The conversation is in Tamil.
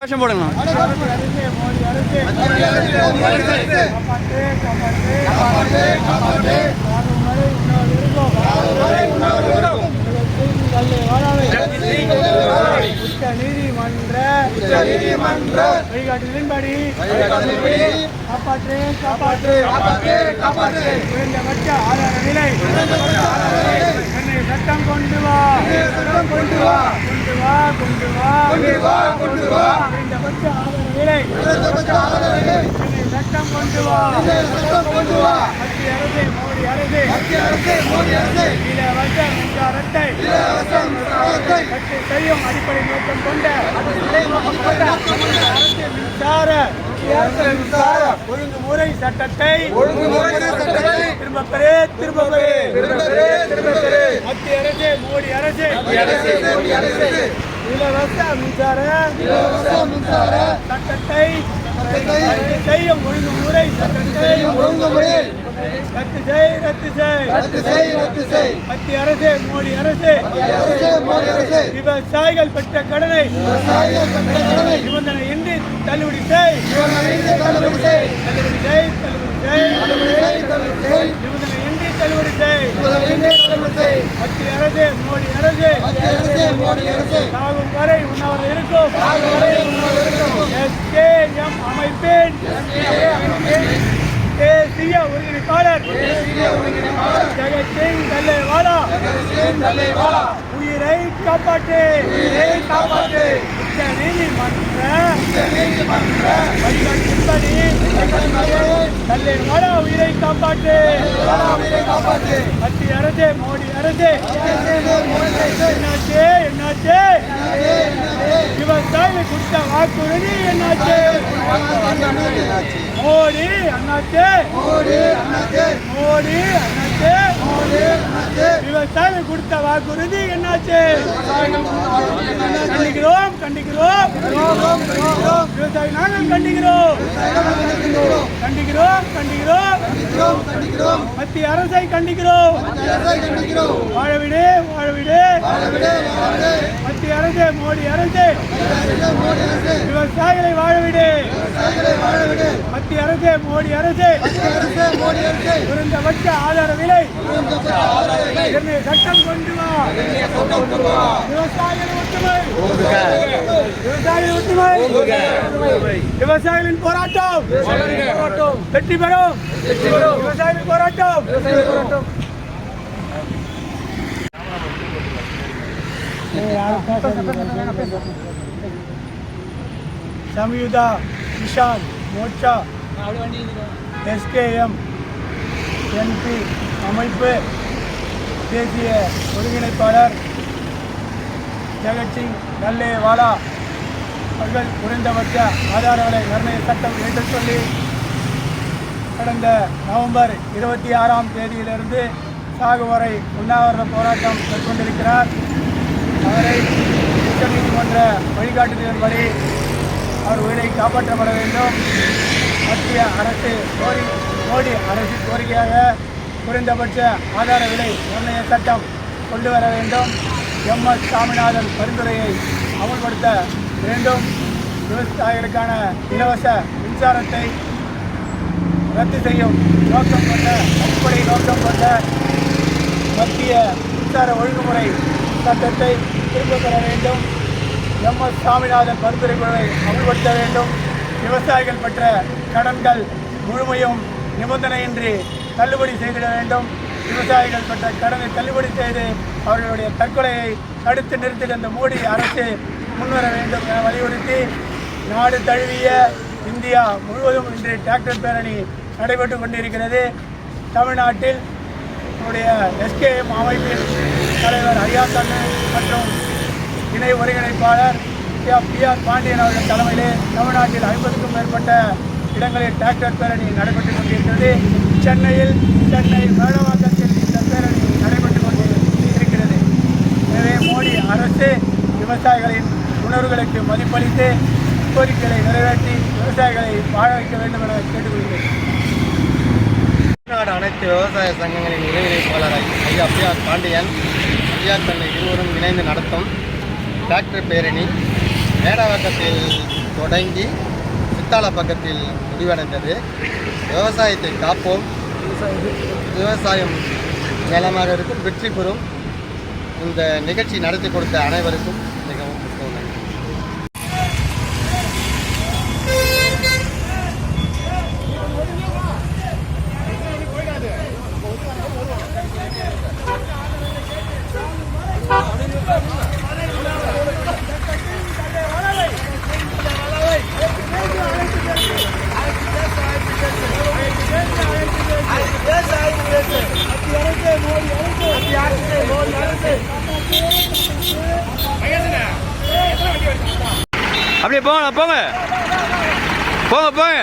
போடுங்க. நீதிமன்ற வழிகாட்டுதலின்படி குறைந்தபட்ச ஆதார விலை சட்டம் கொண்டு வா குறைந்தபட்ச ஆதார விலை சட்டம் கொண்டு வா மத்திய அரசு மோடி அரசு இலவச மின்சாரத்தை ரத்து செய்யும் அடிப்படை நோக்கம் கொண்ட மின்சார ஒழுங்குமுறை சட்டத்தை திரும்ப பெறு மத்திய அரசு மோடி அரசு இலவச மின்சார சட்டத்தை செய்யும் ஒழுங்குமுறை சட்டத்தை ரத்து செய் மத்திய அரசு மோடி அரசு விவசாயிகள் பெற்ற கடனை நிபந்தனையின்றி தள்ளுபடி செய் நிபந்தனையின்றி தள்ளுபடி செய் மத்திய அரசு மோடி அரசு சாகும் வரை உண்ணாவிரதம் இருக்கும் SKM அமைப்பின் தேசிய ஒருங்கிணைப்பாளர் ஜெகத்சிங் தல்லேவாலா உயிரை காப்பாற்று உச்ச நீதிமன்ற வழிகாட்டுதலின்படி தல்லேவாலா உயிரை காப்பாற்று மத்திய அரசு மோடி அரசு என்னாச்சு விவசாயிகள் கொடுத்த வாக்குறுதி என்னாச்சு மோடி அண்ணாச்சே விவசாயிகள் கொடுத்த வாக்குறுதி என்னாச்சு கண்டிக்கிறோம் விவசாயி நாங்கள் கண்டிக்கிறோம் மத்திய அரசை கண்டிக்கிறோம் வாழவிடு மத்திய அரசு மோடி அரசு விவசாயிகளை வாழவிடு மத்திய அரசு மோடி அரசு குறைந்தபட்ச ஆதார விலை சட்டம் கொண்டு வா விவசாயிகள் ஒற்றுமை விவசாயிகளின் போராட்டம் வெற்றி பெறும் விவசாயிகளின் போராட்டம் சம்யுக்தா கிசான் மோர்ச்சா SKM NP அமைப்பு தேசிய ஒருங்கிணைப்பாளர் ஜெகத்சிங் தல்லேவாலா அவர்கள் குறைந்தபட்ச ஆதார விலை நிர்ணய சட்டம் என்று சொல்லி கடந்த நவம்பர் 26ஆம் தேதியிலிருந்து சாகு வரை உண்ணாவிரத போராட்டம் மேற்கொண்டிருக்கிறார். அவரை உச்சநீதிமன்ற வழிகாட்டுதலின்படி அவர் உயிரை காப்பாற்றப்பட வேண்டும். மத்திய அரசு மோடி அரசு கோரிக்கையாக குறைந்தபட்ச ஆதார விலை நிர்ணய சட்டம் கொண்டு வர வேண்டும். MS சாமிநாதன் பரிந்துரையை அமல்படுத்த வேண்டும். விவசாயிகளுக்கான இலவச மின்சாரத்தை ரத்து செய்யும் நோக்கம் கொண்ட அடிப்படை நோக்கம் கொண்ட மத்திய மின்சார ஒழுங்குமுறை சட்டத்தை திரும்பப் பெற வேண்டும். MS சாமிநாதன் பரிந்துரை குழுவை அமல்படுத்த வேண்டும். விவசாயிகள் பெற்ற கடன்கள் முழுமையும் நிபந்தனையின்றி தள்ளுபடி செய்திட வேண்டும். விவசாயிகள் பெற்ற கடனை தள்ளுபடி செய்து அவர்களுடைய தற்கொலையை தடுத்து நிறுத்திட இந்த மோடி அரசு முன்வர வேண்டும் என வலியுறுத்தி நாடு தழுவிய இந்தியா முழுவதும் இன்று டிராக்டர் பேரணி நடைபெற்று கொண்டிருக்கிறது. தமிழ்நாட்டில் நம்முடைய SKM அமைப்பின் தலைவர் ஐயாக்கண்ணு மற்றும் இணை ஒருங்கிணைப்பாளர் PR பாண்டியன் அவர்கள் தலைமையிலே தமிழ்நாட்டில் 50க்கும் மேற்பட்ட இடங்களில் டிராக்டர் பேரணி நடைபெற்றுக் கொண்டிருக்கிறது. சென்னை மேலவாக்கத்தில் இந்த பேரணி நடைபெற்றுக் கொண்டிருக்கிறது. எனவே மோடி அரசு விவசாயிகளின் உணர்வுகளுக்கு மதிப்பளித்து கோரிக்கைகளை நிறைவேற்றி விவசாயிகளை வாழ வைக்க வேண்டும் என கேட்டுக்கொள்கிறேன். தமிழ்நாடு அனைத்து விவசாய சங்கங்களின் ஒருங்கிணைப்பாளர் ஐயா PR பாண்டியன், ஐயா தன்னை இருவரும் இணைந்து நடத்தும் டிராக்டர் பேரணி மேடவாக்கத்தில் தொடங்கி சித்தால பக்கத்தில் முடிவடைந்தது. விவசாயத்தை காப்போம், விவசாயம் நலமாக இருக்கும், வெற்றி பெறும். இந்த நிகழ்ச்சி நடத்தி கொடுத்த அனைவருக்கும் மிகவும் மிகவும் நன்றி. அப்படியே போங்க போங்க போங்க போங்க.